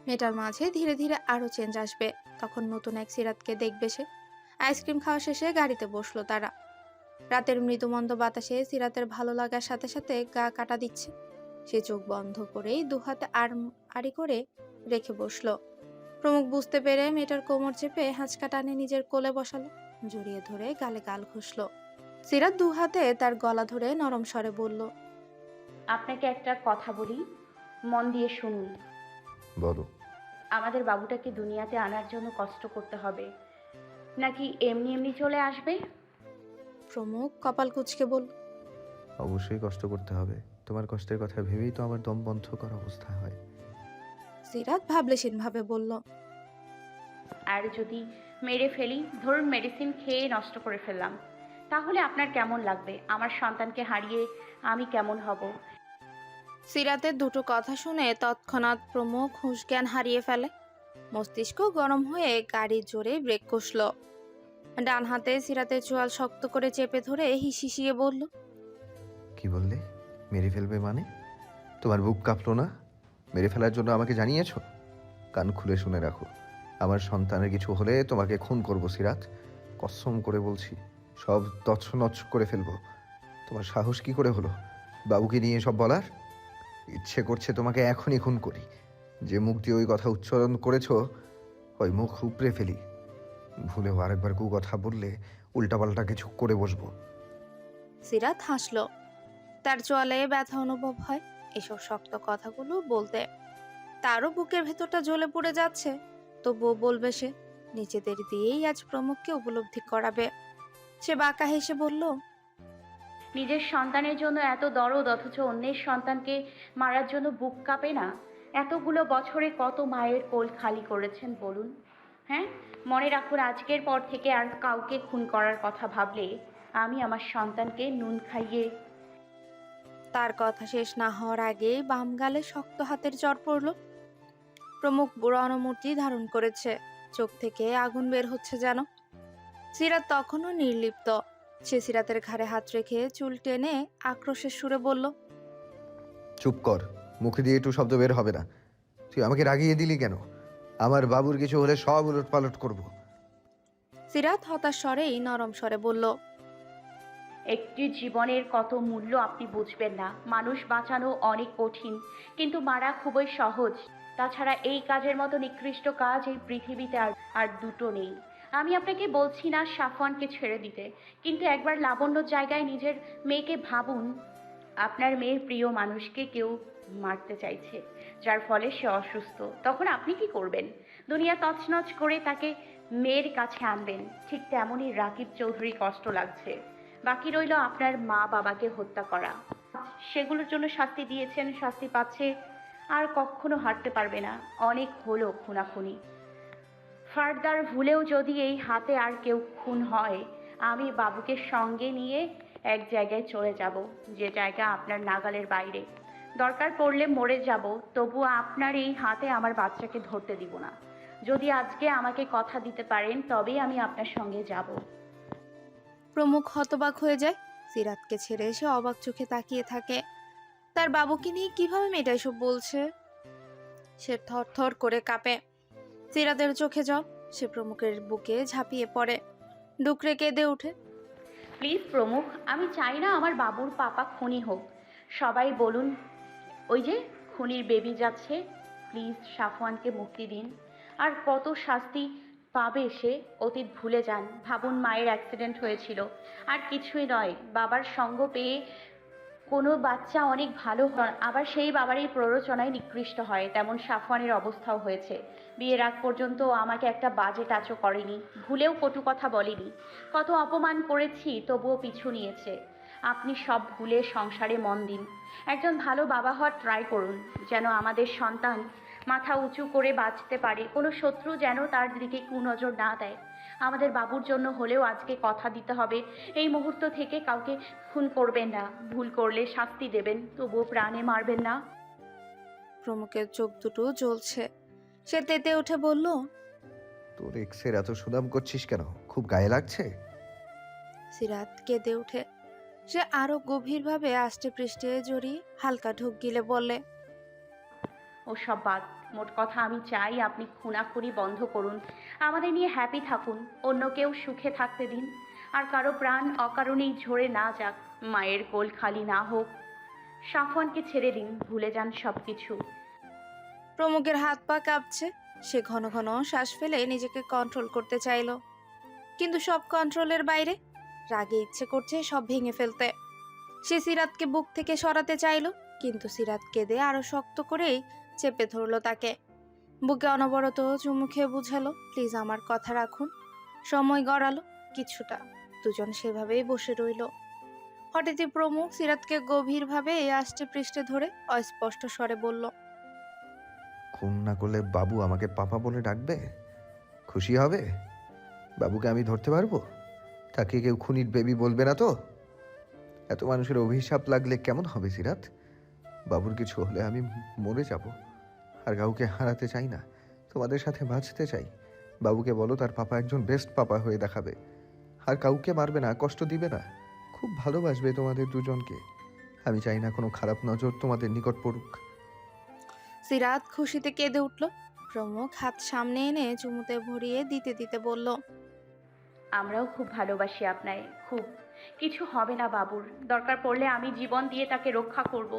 মেয়েটার মাঝে ধীরে ধীরে আরো চেঞ্জ আসবে। তখন নতুন এক সিরাতকে দেখবে সে। আইসক্রিম খাওয়া শেষে গাড়িতে বসলো তারা। রাতের মৃদুমন্দ বাতাসে সিরাতের ভালো লাগার সাথে সাথে গা কাটা দিচ্ছে। সে চোখ বন্ধ করেই দুহাতে আড়ি করে রেখে বসলো। প্রমুখ বুঝতে পেরে মেয়েটার কোমর চেপে হাঁচকা টানে নিজের কোলে বসালো। জড়িয়ে ধরে গালে গাল ঘষল। সিরাত দুহাতে তার গলা ধরে নরম স্বরে বলল, আপনাকে একটা কথা বলি, মন দিয়ে শুনুন। বলো। আমাদের বাবুটাকে দুনিয়াতে আনার জন্য কষ্ট করতে হবে, নাকি এমনি এমনি চলে আসবে? প্রমুখ কপাল কুঁচকে বলল, অবশ্যই কষ্ট করতে হবে। তোমার কষ্টের কথা ভেবেই তো আমার দম বন্ধ করা অবস্থা হয়। সিরাত ভাবলেশীন ভাবে বলল, আর যদি মেরে ফেলি, ধরুন মেডিসিন খেয়ে নষ্ট করে ফেললাম, তাহলে আপনার কেমন লাগবে? আমার সন্তানকে হারিয়ে আমি কেমন হব? সিরাতের দুটো কথা শুনে তৎক্ষণাৎ প্রমুখ হুঁশ জ্ঞান হারিয়ে ফেলে। মস্তিষ্ক গরম হয়ে গাড়ির জোরে ব্রেক কষল। ডান হাতে সিরাতের চোয়াল শক্ত করে চেপে ধরে হিসিয়ে বলল, কি বললে? মেরে ফেলবে মানে? তোমার বুক কাঁপলো না? মেরে ফেলার জন্য আমাকে জানিয়েছো? কান খুলে শুনে রাখো, আমার সন্তানের কিছু হলে তোমাকে খুন করবো সিরাত। কসম করে বলছি, সব তছনছ করে ফেলবো। তোমার সাহস কি করে হলো বাবুকে নিয়ে সব বলার? ইচ্ছে করছে তোমাকে এখনই খুন করি। যে মুখ দিয়ে ওই কথা উচ্চারণ করেছো, ওই মুখ উপড়ে ফেলি। ভুলেও আরেকবার কথা বললে উল্টাপাল্টা কিছু করে বসবো। সিরাত হাসল। তার চোয়ালে ব্যথা অনুভব হয় এসব শক্ত কথাগুলো বলতে। তারও বুকের ভেতরটা জ্বলে পুড়ে যাচ্ছে। তবুও বলবে সে। নিজেদের দিয়েই আজ প্রমুখকে উপলব্ধি করাবে। সে বাঁকা হেসে বলল, নিজের সন্তানের জন্য এত দরদ, অথচ অন্যের সন্তানকে মারার জন্য বুক কাঁপে না? এতগুলো বছরে কত মায়ের কোল খালি করেছেন বলুন? হ্যাঁ, মনে রাখুন, আজকের পর থেকে আর কাউকে খুন করার কথা ভাবলে আমি আমার সন্তানকে নুন খাইয়ে। তার কথা শেষ না হওয়ার আগেই বাম গালে শক্ত হাতের চড় পড়ল। প্রমুখ বুড়ো অনুমূর্তি ধারণ করেছে। চোখ থেকে আগুন বের হচ্ছে যেন। সিরাত তখনও নির্লিপ্ত। সে সিরাতের ঘাড়ে হাত রেখে চুল টেনে আক্রোশের সুরে বলল, চুপ কর, মুখে দিয়ে একটু শব্দ বের হবে না। তুই আমাকে রাগিয়ে দিলি কেন? আমার বাবুর কিছু হলে সব উলট পালট করবো। সিরাত হতাশ স্বরেই নরম স্বরে বলল, একটি জীবনের কত মূল্য আপনি বুঝবেন না। মানুষ বাঁচানো অনেক কঠিন, কিন্তু মারা খুবই সহজ। তাছাড়া এই কাজের মতো নিকৃষ্ট কাজ এই পৃথিবীতে আর দুটো নেই। আমি আপনাকে বলছি না সাফওয়ানকে ছেড়ে দিতে, কিন্তু একবার লাবণ্যর জায়গায় নিজের মেয়েকে ভাবুন। আপনার মেয়ের প্রিয় মানুষকে কেউ মারতে চাইছে, যার ফলে সে অসুস্থ। তখন আপনি কি করবেন? দুনিয়া তছনছ করে তাকে মেয়ের কাছে আনবেন। ঠিক তেমনই রাকিব চৌধুরী কষ্ট লাগছে। বাকি রইল আপনার মা বাবাকে হত্যা করা। সেগুলোর জন্য শাস্তি দিয়েছেন, শাস্তি পাচ্ছে, আর কখনো হারতে পারবে না। অনেক হলো খুনাখুনি। ফার্দার ভুলেও যদি এই হাতে আর কেউ খুন হয়, আমি বাবুকে সঙ্গে নিয়ে এক জায়গায় চলে যাব, যে জায়গা আপনার নাগালের বাইরে। দরকার পড়লে মরে যাব, তবুও আপনার এই হাতে আমার বাচ্চাকে ধরতে দিব না। যদি আজকে আমাকে কথা দিতে পারেন, তবেই আমি আপনার সঙ্গে যাব। প্রমুখ হতবাক হয়ে যায়। সিরাতকে ছেড়ে সে অবাক চোখে তাকিয়ে থাকে। তার বাবুকে নিয়ে কিভাবে মেয়েটা এসব বলছে। সে থর থর করে কাঁপে। সিরাতের চোখে জল। সে প্রমুখের বুকে ঝাঁপিয়ে পড়ে। ডুকরে কেঁদে ওঠে। প্লিজ প্রমুখ, আমি চাই না আমার বাবুর পাপা খুনি হোক। সবাই বলুন, ওই যে খুনির বেবি যাচ্ছে। প্লিজ সাফওয়ানকে মুক্তি দিন। আর কত শাস্তি পাবে সে? অতীত ভুলে যান, ভাবুন মায়ের অ্যাক্সিডেন্ট হয়েছিল, আর কিছুই নয়। বাবার সঙ্গ পেয়ে কোনো বাচ্চা অনেক ভালো হয়, আবার সেই বাবারই প্ররোচনায় নিকৃষ্ট হয়। তেমন সাফওয়ানের অবস্থাও হয়েছে। বিয়ের আগ পর্যন্ত ও আমাকে একটা বাজে টাচও করেনি, ভুলেও কটু কথা বলেনি। কত অপমান করেছি, তবুও পিছু নিয়েছে। আপনি সব ভুলে সংসারে মন দিন। একজন ভালো বাবা হওয়ার ট্রাই করুন, যেন আমাদের সন্তান মাথা উঁচু করে বাঁচতে পারে। কোনো শত্রু যেন তার দিকে কুনজর না দেয়। আমাদের বাবুর জন্য হলেও আজকে কথা দিতে হবে, এই মুহূর্ত থেকে কাউকে খুন করবেন না। ভুল করলে শাস্তি দেবেন, তবুও প্রাণে মারবেন না। প্রমুখের চোখ দুটো জ্বলছে। সে তেতে উঠে বলল, তোর এক্সের এত সুনাম করছিস কেন? খুব গায়ে লাগছে? সিরাত কেঁদে উঠে। সে আরো গভীরভাবে আষ্টে পৃষ্ঠে জড়িয়ে হালকা ঢোক গিলে বললে, ও সব বাদ, মোট কথা আমি চাই আপনি খুনাখুনি বন্ধ করুন, আমাদের নিয়ে হ্যাপি থাকুন, অন্য কেউ সুখে থাকতে দিন, আর কারো প্রাণ অকারণেই ঝরে না যাক, মায়ের কোল খালি না হোক। সাফওয়ানকে ছেড়ে দিন, ভুলে যান সব কিছু। প্রমুখের হাত পা কাঁপছে। সে ঘন ঘন শ্বাস ফেলে নিজেকে কন্ট্রোল করতে চাইল, কিন্তু সব কন্ট্রোলের বাইরে। রাগে ইচ্ছে করছে সব ভেঙে ফেলতে। সে সিরাতকে বুক থেকে সরাতে চাইল, কিন্তু সিরাত কেঁদে আরো শক্ত করেই চেপে ধরলো তাকে। বুকে অনবরত চুমু খেয়ে বুঝালো, প্লিজ আমার কথা রাখুন। সময় গড়ালো কিছুটা, দুজন সেভাবেই বসে রইল। হঠাৎই প্রমুখ সিরাতকে গভীরভাবে আষ্টে পৃষ্ঠে ধরে অস্পষ্ট স্বরে বলল, খুন না করলে বাবু আমাকে পাপা বলে ডাকবে? খুশি হবে? বাবুকে আমি ধরতে পারবো? তাকে কেউ খুনির বেবি বলবে না তো? এত মানুষের অভিশাপ লাগলে কেমন হবে সিরাত? বাবুর কিছু হলে আমি মরে যাব। আর কাউকে হারাতে চাই না, তোমাদের সাথে বাঁচতে চাই। বাবুকে বলো তার পাপা একজন বেস্ট পাপা হয়ে দেখাবে, আর কাউকে মারবে না, কষ্ট দিবে না, খুব ভালোবাসবে তোমাদের দুজনকে। আমি চাই না কোনো খারাপ নজর তোমাদের নিকট পড়ুক। সিরাত খুশিতে কেঁদে উঠল। প্রমুখ হাত সামনে এনে চুমুতে ভরিয়ে দিতে দিতে বলল, আমরাও খুব ভালোবাসি আপনায়, খুব। কিছু হবে না বাবুর, দরকার পড়লে আমি জীবন দিয়ে তাকে রক্ষা করব।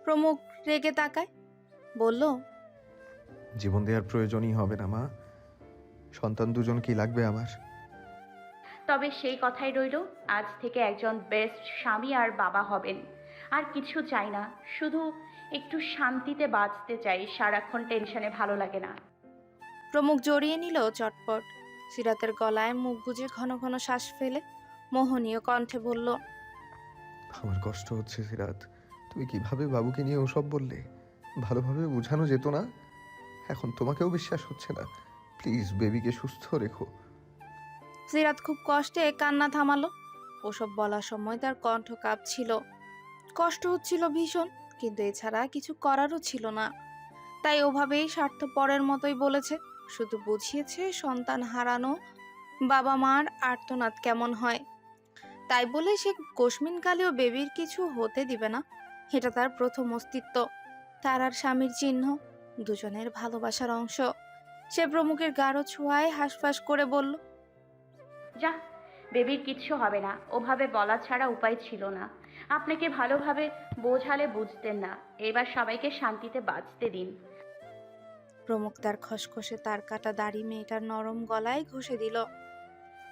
প্রমুখ রেগে তাকায়, বলল, জীবন দেওয়ার প্রয়োজনই হবে না মা, সন্তান দুজনকেই লাগবে আমার। তবে সেই কথাই রইল, আজ থেকে একজন বেস্ট স্বামী আর বাবা হবেন। আর কিছু চাই না, শুধু একটু শান্তিতে বাঁচতে চাই, সারাক্ষণ টেনশনে ভালো লাগে না। প্রমুখ জড়িয়ে নিল চটপট। সিরাতের গলায় মুখ গুজে ঘন ঘন শ্বাস ফেলে মোহনীয় কণ্ঠে বলল, আমার কষ্ট হচ্ছে সিরাত, তুমি কিভাবে বাবুকে নিয়ে ওসব বললে? ভালোভাবে বোঝানো যেত না? এখন তোমাকেও বিশ্বাস হচ্ছে না। প্লিজ বেবিকে সুস্থ রেখো। সিরাত খুব কষ্টে কান্না থামালো। ওসব বলার সময় তার কণ্ঠ কাঁপছিল, কষ্ট হচ্ছিল ভীষণ, কিন্তু এছাড়া কিছু করারও ছিল না। তাই ওভাবেই স্বার্থপরের মতোই বলেছে, শুধু বুঝিয়েছে সন্তান হারানো বাবা মার আর্তনাদ কেমন হয়। তাই বলে সে কোশমিনকালেও বেবির কিছু হতে দিবে না। এটা তার প্রথম অস্তিত্ব, তার আর স্বামীর চিহ্ন, দুজনের ভালোবাসার অংশ। সে প্রমুখের গাঢ় ছোঁয়ায় হাঁসফাঁস করে বলল, যা, বেবির কিচ্ছু হবে না। ওভাবে বলা ছাড়া উপায় ছিল না। আপনাকে ভালোভাবে বোঝালে বুঝতেন না। এবার সবাইকে শান্তিতে বাঁচতে দিন। প্রমুখ তার খসখসে তার কাটা দাড়ি মেয়েটার নরম গলায় ঘষে দিল।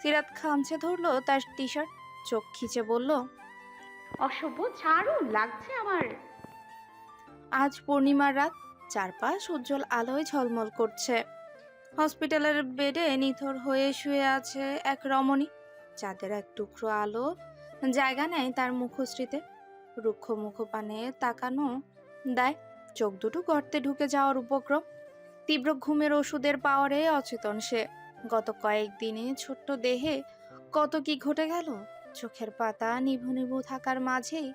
সিরাত খামচে ধরলো তার টি শার্ট, চোখ খিচে বলল, অসভ্য, ছাড়ুন, লাগছে আমার। আজ পূর্ণিমার রাত, চারপাশ উজ্জ্বল আলোয় ঝলমল করছে। হসপিটালের বেডে নিথর হয়ে শুয়ে আছে এক রমণী। চাঁদের এক টুকরো আলো জায়গা নেয় তার মুখশ্রীতে। রুক্ষ মুখপানে তাকানো দেয়, চোখ দুটো গর্তে ঢুকে যাওয়ার উপক্রম। তীব্র ঘুমের ওষুধের পাওয়ারে অচেতন সে। গত কয়েকদিনে ছোট্ট দেহে কত কি ঘটে গেল। চোখের পাতা নিভু নিভু থাকার মাঝেই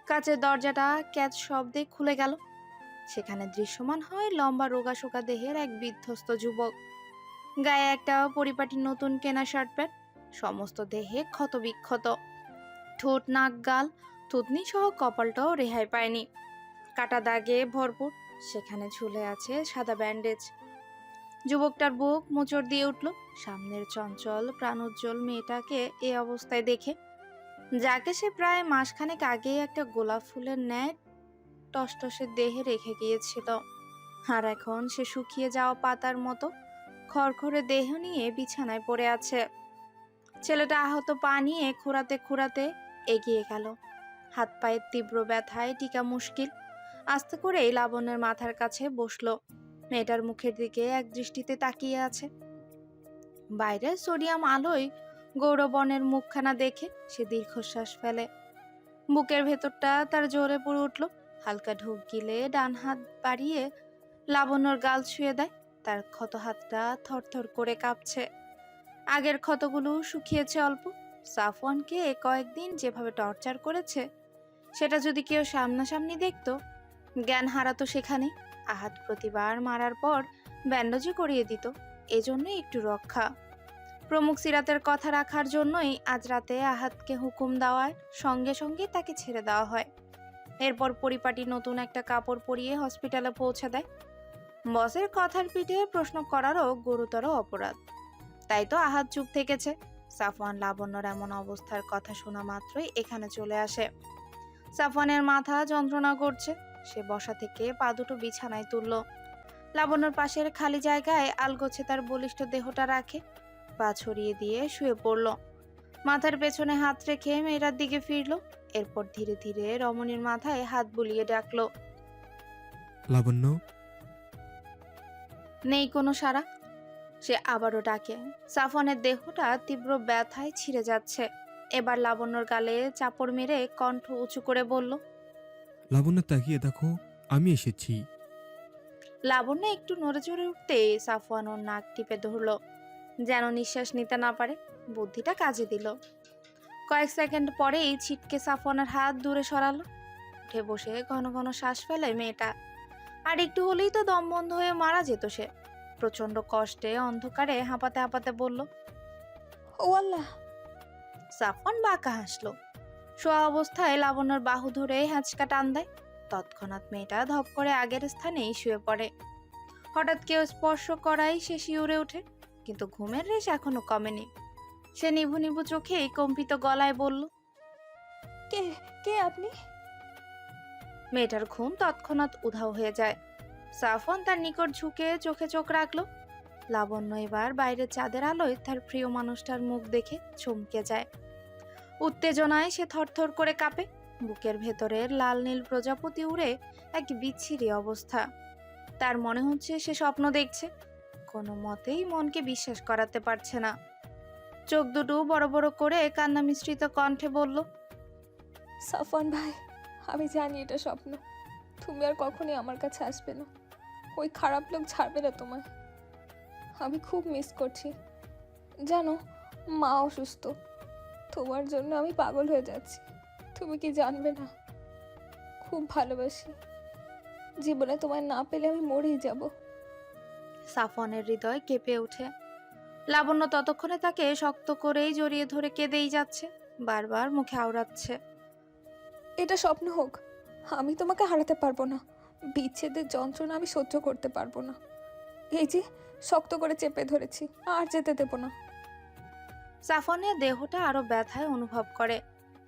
কাচের দরজাটা ক্যাচ শব্দে খুলে গেল। সেখানে দৃশ্যমান হয় লম্বা রোগাশোকা দেহের এক বিধ্বস্ত যুবক। গায়ে একটা পরিপাটি নতুন কেনা শার্ট প্যান্ট, সমস্ত দেহে ক্ষত বিক্ষত। ঠোঁট নাক গাল থুতনি সহ কপালটাও রেহাই পায়নি, কাটা দাগে ভরপুর। সেখানে ঝুলে আছে সাদা ব্যান্ডেজ। যুবকটার বুক মোচড় দিয়ে উঠল সামনের চঞ্চল প্রাণোজ্জ্বল মেয়েটাকে এ অবস্থায় দেখে, যাকে সে প্রায় মাসখানেক আগেই একটা গোলাপ ফুলের ন্যায় টসটসে দেহে রেখে গিয়েছিল। আর এখন সে শুকিয়ে যাওয়া পাতার মতো খড়খড়ে দেহ নিয়ে বিছানায় পড়ে আছে। ছেলেটা আহত পা নিয়ে খোঁড়াতে খোঁড়াতে এগিয়ে গেল। হাত পায়ের তীব্র ব্যথায় টিকা মুশকিল। আস্তে করেই লাবণ্যের মাথার কাছে বসলো। মেয়েটার মুখের দিকে এক দৃষ্টিতে তাকিয়ে আছে। বাইরে সোডিয়াম আলোয় গৌরবনের মুখখানা দেখে সে দীর্ঘশ্বাস ফেলে। বুকের ভেতরটা তার জোরে পড়ে উঠল। হালকা ঢোক গিলে ডান হাত বাড়িয়ে লাবণ্যর গাল ছুঁয়ে দেয়। তার ক্ষত হাতটা থরথর করে কাঁপছে। আগের ক্ষতগুলো শুকিয়েছে অল্প। সাফওয়ানকে কয়েকদিন যেভাবে টর্চার করেছে, সেটা যদি কেউ সামনাসামনি দেখত, জ্ঞান হারাতো সেখানে। আহাত প্রতিবার মারার পর ব্যান্ডেজও করিয়ে দিত, এজন্যই একটু রক্ষা। প্রমুখ সিরাতের কথা রাখার জন্যই আজ রাতে আহাতকে হুকুম দেওয়ায় সঙ্গে সঙ্গে তাকে ছেড়ে দেওয়া হয়। এরপর পরিপাটি নতুন একটা কাপড় পরিয়ে হসপিটালে পৌঁছে দেয়। বসের কথার পিঠে প্রশ্ন করারও গুরুতর অপরাধ। তাই তো আহাত চুপ থেকেছে। সাফওয়ান লাবণ্যর এমন অবস্থার কথা শোনা মাত্রই এখানে চলে আসে। সাফওয়ানের মাথা যন্ত্রণা করছে। সে বসা থেকে পা দুটো বিছানায় তুলল। লাবণ্যর পাশের খালি জায়গায় আলগোছে তার বলিষ্ঠ দেহটা রাখে, পা ছড়িয়ে দিয়ে শুয়ে পড়ল। মাথার পেছনে হাত রেখে মেয়েটার দিকে ফিরল। এরপর ধীরে ধীরে রমণীর মাথায় হাত বুলিয়ে ডাকলো। লাবণ্য। নেই কোনো সাড়া। সে আবারও ডাকে। সাফওয়ানের দেহটা তীব্র ব্যথায় ছিঁড়ে যাচ্ছে। এবার লাবণ্যর গালে চাপড় মেরে কণ্ঠ উঁচু করে বলল, লাবণ্য তাকিয়ে দেখো, আমি এসেছি। লাবণ্য একটু নড়ে চড়ে উঠতে সাফওয়ান ওর নাক টিপে ধরল, যেন নিঃশ্বাস নিতে না পারে। বুদ্ধিটা কাজে দিল। কয়েক সেকেন্ড পরেই ছিটকে সাফওয়ানের হাত দূরে সরালো। উঠে বসে ঘন ঘন শ্বাস ফেলে মেয়েটা। আর একটু হলেই তো দম বন্ধ হয়ে মারা যেত সে। প্রচন্ড কষ্টে অন্ধকারে হাঁপাতে হাঁপাতে বলল, ও আল্লাহ। সাফওয়ান বাঁকা হাসলো। শোয়া অবস্থায় লাবণ্যর বাহু ধরে হ্যাঁচকা টান দেয়। তৎক্ষণাৎ মেয়েটা ধপ করে আগের স্থানেই শুয়ে পড়ে। হঠাৎ কেউ স্পর্শ করাই সে শিউরে ওঠে, কিন্তু ঘুমের রেশ এখনো কমেনি। সে নিভু নিভু চোখে কম্পিত গলায় বলল, কে কে আপনি? মেয়েটার ঘুম তৎক্ষণাৎ উধাও হয়ে যায়। সাফওয়ান তার নিকট ঝুঁকে চোখে চোখ রাখলো। লাবণ্য এবার বাইরের চাঁদের আলোয় তার প্রিয় মানুষটার মুখ দেখে চমকে যায়। উত্তেজনায় সে থরথর করে কাঁপে। বুকের ভেতরের লাল নীল প্রজাপতি উড়ে এক বিচ্ছিরি অবস্থা। তার মনে হচ্ছে সে স্বপ্ন দেখছে। কোনো মতেই মনকে বিশ্বাস করাতে পারছে না। চোখ দুটো বড় বড় করে কান্না মিশ্রিত কণ্ঠে বলল, সাফওয়ান ভাই, আমি জানি এটা স্বপ্ন। তুমি আর কখনোই আমার কাছে আসবে না। ওই খারাপ লোক ছাড়বে না তোমায়। আমি খুব মিস করছি। জানো, মা অসুস্থ। তোমার জন্য আমি পাগল হয়ে যাচ্ছি। তুমি কি জানবে না? খুব ভালোবাসি। জীবনে তোমায় না পেলে আমি মরেই যাব। সাফওয়ানের হৃদয় কেঁপে ওঠে। লাবণ্য ততক্ষণে তাকে শক্ত করেই জড়িয়ে ধরে কেঁদেই যাচ্ছে, বারবার মুখে আওড়াচ্ছে, এটা স্বপ্ন হোক, আমি তোমাকে হারাতে পারবো না। বিচ্ছেদের যন্ত্রণা আমি সহ্য করতে পারবো না। এই যে শক্ত করে চেপে ধরেছি, আর যেতে দেবো না। সাফওয়ানের দেহটা আরো ব্যথায় অনুভব করে।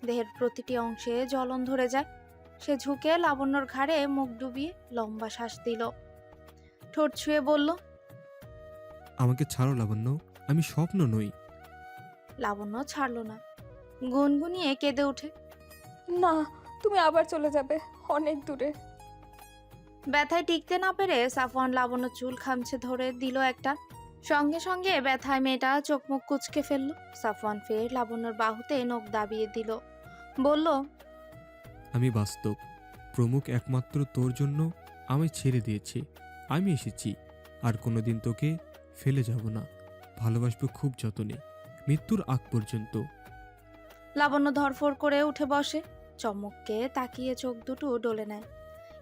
দেহের প্রতিটি অংশে জ্বলন ধরে যায়। সে ঝুঁকে লাবণ্যর ঘাড়ে মুখ ডুবিয়ে লম্বা শ্বাস দিল। ঠোঁট ছুঁয়ে বলল, আমাকে ছাড়ো লাবণ্য, আমি স্বপ্ন নই। লাবণ্য ছাড়ল না। গুনগুনিয়ে কেঁদে ওঠে। না, তুমি আবার চলে যাবে অনেক দূরে। ব্যথায় টিকতে না পেরে সাফওয়ান লাবণ্য চুল খামছে ধরে দিল একটা। সঙ্গে সঙ্গে ব্যথায় মেয়েটা চোখ মুখ কুচকে ফেলল। সাফওয়ান ফের লাবণ্যর বাহুতে নখ দাবিয়ে দিল। বলল, আমি বাস্তব প্রমুখ, একমাত্র তোর জন্য আমায় ছেড়ে দিয়েছে। আমি এসেছি, আর কোনোদিন তোকে ফেলে যাব না। ভালোবাসবো খুব যতনে, মৃত্যুর আগ পর্যন্ত। লাবণ্য ধরফড় করে উঠে বসে। চমককে তাকিয়ে চোখ দুটো ডলে নেয়।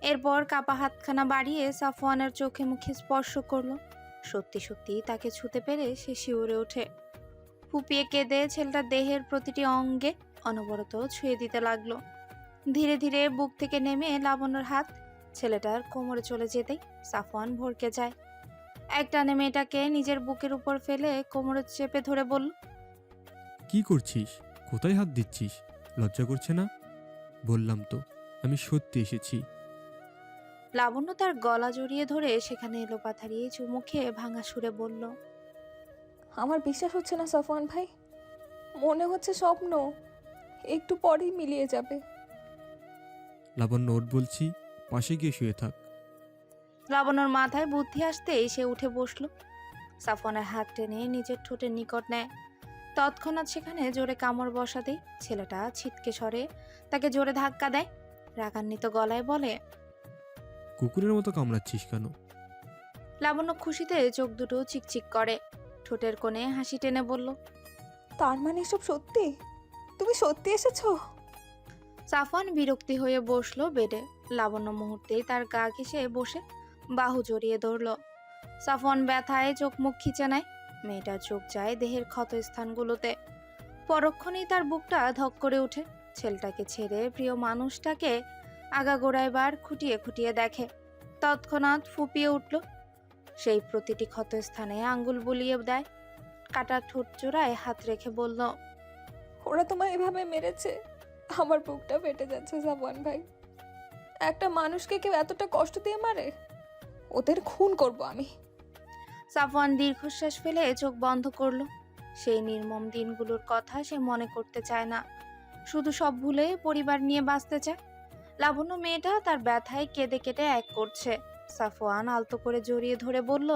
এরপর কাপা হাতখানা বাড়িয়ে সাফওয়ানের চোখে মুখে স্পর্শ করলো। সত্যি সত্যি তাকে ছুতে পেরে সে শিউরে ওঠে। ফুপিয়ে কেঁদে ছেলেটার দেহের প্রতিটি অঙ্গে অনবরত ছুঁয়ে দিতে লাগলো। ধীরে ধীরে বুক থেকে নেমে লাবণ্যর হাত ছেলেটার কোমরে চলে যেতেই সাফওয়ান ভরকে যায়। একটানে মেয়েটাকে নিজের বুকের উপর ফেলে কোমরে চেপে ধরে বলল, কি করছিস? কোথায় হাত দিচ্ছিস? লজ্জা করছে না? বললাম তো, আমি সত্যি এসেছি। লাবণ্য তার গলা জড়িয়ে ধরে সেখানে এলো পাথারিয়ে চুমু খেয়ে ভাঙা সুরে বলল, আমার বিশ্বাস হচ্ছে না সাফওয়ান ভাই। মনে হচ্ছে স্বপ্ন, একটু পরেই মিলিয়ে যাবে। লাবণ্য ওঠ বলছি, পাশে গিয়ে শুয়ে থাক। লাবণ্যর মাথায় বুদ্ধি আসতেই সে উঠে বসলো। সাফওয়ানের হাত টেনে নিজের ঠোঁটের নিকট নেয়। তৎক্ষণাৎ সেখানে জোরে কামড় বসাতেই ছেলেটা ছিটকে সরে তাকে জোরে ধাক্কা দেয়। রাগান্বিত গলায় বলে, কুকুরের মতো কামড়াচ্ছিস কেন? লাবণ্য খুশিতে চোখ দুটো চিকচিক করে। ঠোঁটের কোণে হাসি টেনে বলল, তার মানে এসব সত্যি? তুমি সত্যি এসেছো? সাফওয়ান বিরক্তি হয়ে বসলো বেডে। লাবণ্য মুহূর্তেই তার গা ঘেঁষে বসে বাহু জড়িয়ে ধরল। সাফওয়ান ব্যথায় চোখ মুখ খিচে নেয়। মেয়েটার চোখ যায় দেহের ক্ষত স্থানগুলোতে। পরক্ষণেই তার বুকটা ধক করে ওঠে। ছেলেটাকে ছেড়ে প্রিয় মানুষটাকে আগাগোড়ায় বার খুঁটিয়ে খুঁটিয়ে দেখে। তৎক্ষণাৎ ফুপিয়ে উঠল। সেই প্রতিটি ক্ষতস্থানে আঙ্গুল বুলিয়ে দেয়। কাটা ঠোঁট জোড়ায় হাত রেখে বলল, ওরা তোমায় এভাবে মেরেছে, আমার বুকটা ফেটে যাচ্ছে সাফওয়ান ভাই। একটা মানুষকে কেউ এতটা কষ্ট দিয়ে মারে? ওদের খুন করব আমি। সাফওয়ান দীর্ঘশ্বাস ফেলে চোখ বন্ধ করলো। সেই নির্মম দিনগুলোর কথা সে মনে করতে চায় না, শুধু সব ভুলে পরিবার নিয়ে বাঁচতে চায়। লাবণ্য মেয়েটা তার ব্যথায় কেঁদে কেটে এক করছে। সাফওয়ান আলতো করে জড়িয়ে ধরে বলল,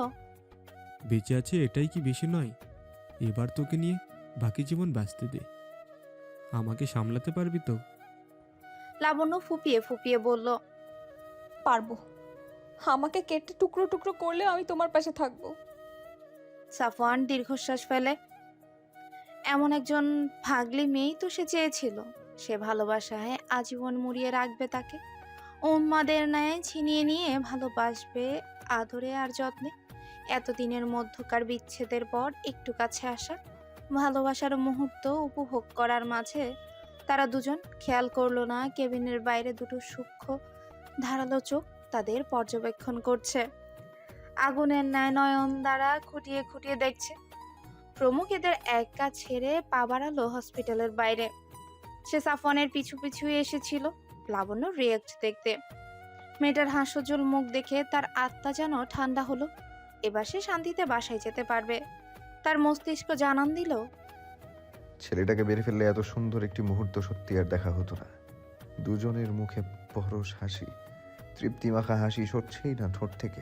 বেঁচে আছে এটাই কি বেশি নয়? এবার তোকে নিয়ে বাকি জীবন বাঁচতে দে। আমাকে সামলাতে পারবি তো? লাবণ্য ফুপিয়ে ফুপিয়ে বলল, পারবো। আমাকে কেটে টুকরো টুকরো করলে আমি তোমার পাশে থাকবো। সাফওয়ান দীর্ঘশ্বাস ফেলে। এমন একজন ভাগলি মেয়েই তো সে চেয়েছিল। সে ভালোবাসায় আজীবন মুড়িয়ে রাখবে তাকে, উন্মাদের ন্যায় ছিনিয়ে নিয়ে ভালোবাসবে আদরে আর যত্নে। এতদিনের মধ্যকার বিচ্ছেদের পর একটু কাছে আসা, ভালোবাসার মুহূর্ত উপভোগ করার মাঝে তারা দুজন খেয়াল করলো না কেবিনের বাইরে দুটো সূক্ষ্ম ধারালো চোখ তাদের পর্যবেক্ষণ করছে। আগুনের ন্যায় নয়ন দ্বারা খুঁটিয়ে খুঁটিয়ে দেখছে। প্রমুখ এদের এক কাজ ছেড়ে পা বাড়ালো হসপিটালের বাইরে। সে সাফওয়ানের পিছু পিছুই এসেছিল লাবণ্য রিয়েক্ট দেখতে। মেয়েটার হাস্যোজ্জ্বল মুখ দেখে তার আত্মা যেন ঠান্ডা হলো। এবার সে শান্তিতে বাসায় যেতে পারবে। তার মস্তিষ্ক জানান দিল, ছেলেটাকে মেরে ফেললে এত সুন্দর একটি মুহূর্ত সত্যি আর দেখা হতো না। দুজনের মুখে পরশ হাসি, তৃপ্তিমাখা হাসি সরছেই না ঠোঁট থেকে।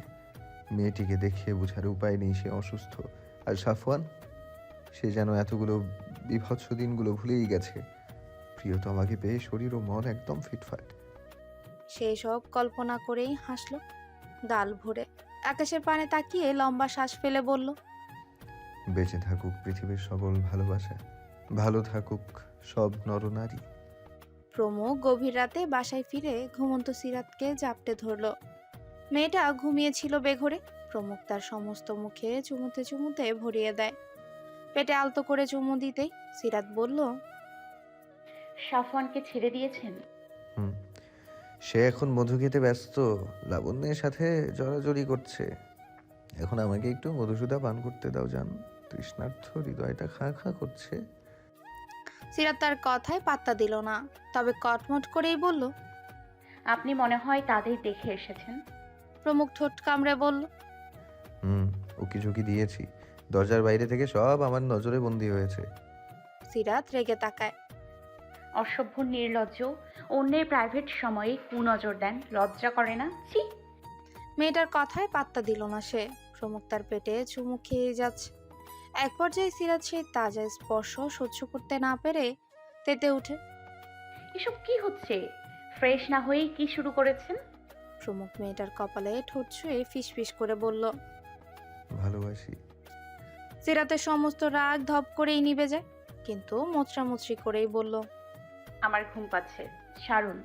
মেয়েটিকে দেখে বোঝার উপায় নেই সে অসুস্থ। আর সাফওয়ান, সে যেন এতগুলো বিভৎস দিনগুলো ভুলেই গেছে। প্রিয়তমাকে পেয়ে শরীর ও মন একদম ফিটফাট। সেই সব কল্পনা করেই হাসলো গাল ভরে। আকাশের পানে তাকিয়ে লম্বা শ্বাস ফেলে বলল, বেঁচে থাকুক পৃথিবীর সকল ভালোবাসা, ভালো থাকুক সব নরনারী। প্রমুখ গভীর রাতে বাসায় ফিরে ঘুমন্ত সিরাতকে জাপটে ধরল। মেয়েটা ঘুমিয়েছিল বেঘরে। প্রমুখ তার সমস্ত মুখে চুমুতে চুমুতে ভরিয়ে দেয়। পেটে আলতো করে চুমু দিতেই সিরাত বলল, সাফওয়ানকে ছেড়ে দিয়েছেন? হুম, সে এখন মধু খেতে ব্যস্ত, লাবণ্যের সাথে জড়াজড়ি করছে। এখন আমাকে একটু মধুসূদা পান করতে দাও জান, তৃষ্ণার্থ হৃদয়টা খাঁ খাঁ করছে। সিরাত তার কথায় পাত্তা দিল না, তবে কটমট করেই বলল, আপনি মনে হয় তাদের দেখে এসেছেন। প্রমুখ ঠোঁট কামড়ে বলল, উকি ঝুঁকি দিয়েছি, দরজার বাইরে থেকে সব আমার নজরে বন্দী হয়েছে। সিরাত রেগে তাকায়। অসভ্য, নির্লজ্জ, অন্যের প্রাইভেট সময়ে কুনজর দেন, লজ্জা করে না? ছি! মেয়েটার কথায় পাত্তা দিল না সে। প্রমুখ তার পেটে চুমু খেয়ে যাচ্ছে। এক পর্যায়ে সিরাত সেই তাজা স্পর্শ সহ্য করতে না পেরে তেতে উঠে। এসব কি হচ্ছে? ফ্রেশ না হয়েই কি শুরু করেছেন? প্রমুখ মেয়েটার কপালে ঠোঁট ছুঁয়ে ফিসফিস করে বলল। ভালোবাসি। সিরাতের সমস্ত রাগ ধপ করেই নিভে যায়, কিন্তু মোচড়ামুচড়ি করেই বলল, আমার ঘুম পাচ্ছে, ছাড়ুন।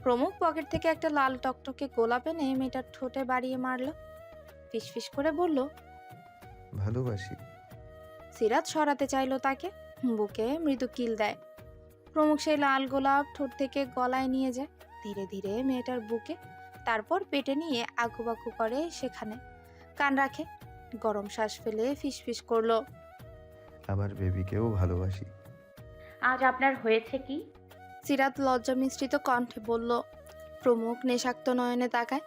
প্রমুখ পকেট থেকে একটা লাল টকটকে গোলাপ এনে মেয়েটার ঠোঁটে বাড়িয়ে মারল। ফিসফিস করে বলল, ভালোবাসি। সিরাত সরাতে চাইলো তাকে, বুকে মৃদু কিল দেয়। প্রমুখ সেই লাল গোলাপ ঠোঁট থেকে গলায় নিয়ে যায় ধীরে ধীরে মেয়েটার বুকে, তারপর পেটে নিয়ে আগুবাগু করে সেখানে। কান রাখে, গরম শ্বাস ফেলে ফিসফিস করলো, আমার বেবিকেও ভালোবাসি। আজ আপনার হয়েছে কি? সিরাত লজ্জা মিশ্রিত কণ্ঠে বলল। প্রমুখ নেশাক্ত নয়নে তাকায়,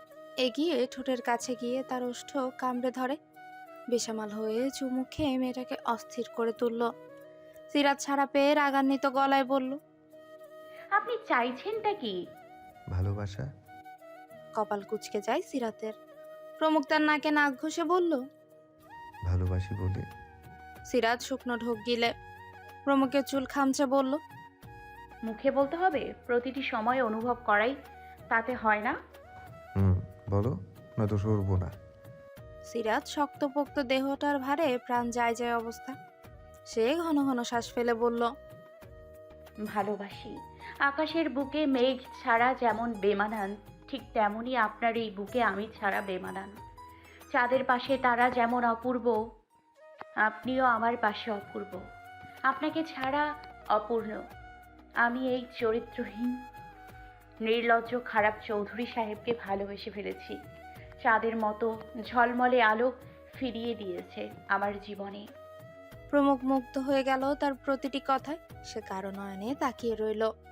এগিয়ে ঠোঁটের কাছে গিয়ে তার ওষ্ঠ কামড়ে ধরে। বেসামাল হয়ে চুমু খেয়ে মেয়েটাকে অস্থির করে তুলল। সিরাত ছাড়া পেয়ে রাগান্বিত গলায় বলল, আপনি চাইছেনটা কি? ভালোবাসা। কপাল কুঁচকে যায় সিরাতের। প্রমুখ তার নাকে নাক ঘষে বলল, ভালোবাসি বলে। সিরাত শুকনো ঢোক গিলে। প্রমুখের চুল খামচে বলল, মুখে বলতে হবে? প্রতিটি সময় অনুভব করাই তাতে হয় না? বলো, নয়তো সরবো না। সিরাত শক্তপোক্ত দেহটার ভারে প্রাণ যায় যায় অবস্থা। সে ঘন ঘন শ্বাস ফেলে বলল, ভালোবাসি। আকাশের বুকে মেঘ ছাড়া যেমন বেমানান, ঠিক তেমনই আপনার এই বুকে আমি ছাড়া বেমানান। চাঁদের পাশে তারা যেমন অপূর্ব, আপনিও আমার পাশে অপূর্ব। আপনাকে ছাড়া অপূর্ণ। আমি এই চরিত্রহীন, নির্লজ্জ, খারাপ চৌধুরী সাহেবকে ভালোবেসে ফেলেছি। চাঁদের মতো ঝলমলে আলো ফিরিয়ে দিয়েছে আমার জীবনে। প্রমুখ মুগ্ধ হয়ে গেল তার প্রতিটি কথায়। সে কারো নয়নে তাকিয়ে রইল।